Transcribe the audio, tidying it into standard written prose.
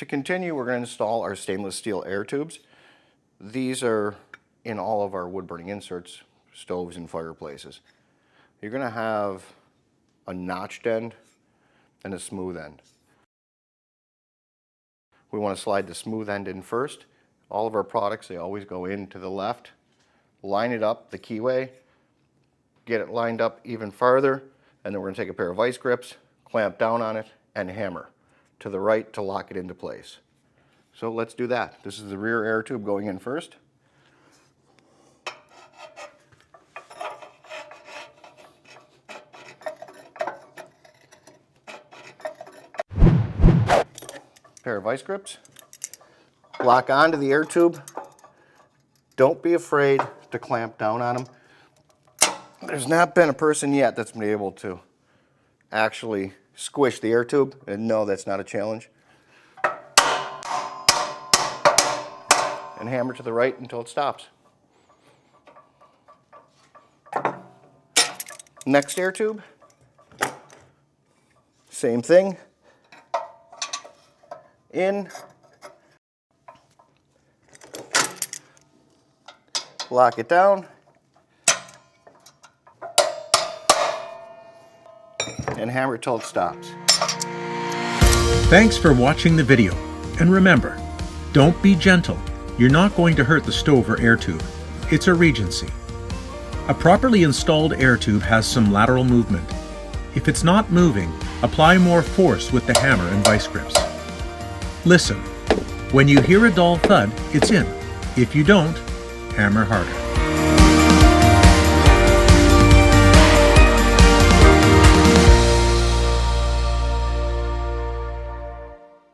continue, we're going to install our stainless steel air tubes. These are in all of our wood burning inserts, stoves and fireplaces. You're going to have a notched end and a smooth end. We want to slide the smooth end in first. All of our products, they always go in to the left. Line it up the keyway, get it lined up even farther, and then we're going to take a pair of vice grips, clamp down on it, and hammer to the right to lock it into place. So let's do that. This is the rear air tube going in first. Pair of vice grips. Lock onto the air tube. Don't be afraid to clamp down on them. There's not been a person yet that's been able to actually squish the air tube, and no, that's not a challenge. And hammer to the right until it stops. Next air tube, same thing. In, lock it down, and hammer it till it stops. Thanks for watching the video. And remember, don't be gentle. You're not going to hurt the stove or air tube. It's a Regency. A properly installed air tube has some lateral movement. If it's not moving, apply more force with the hammer and vice grips. Listen, when you hear a dull thud, it's in. If you don't, hammer harder.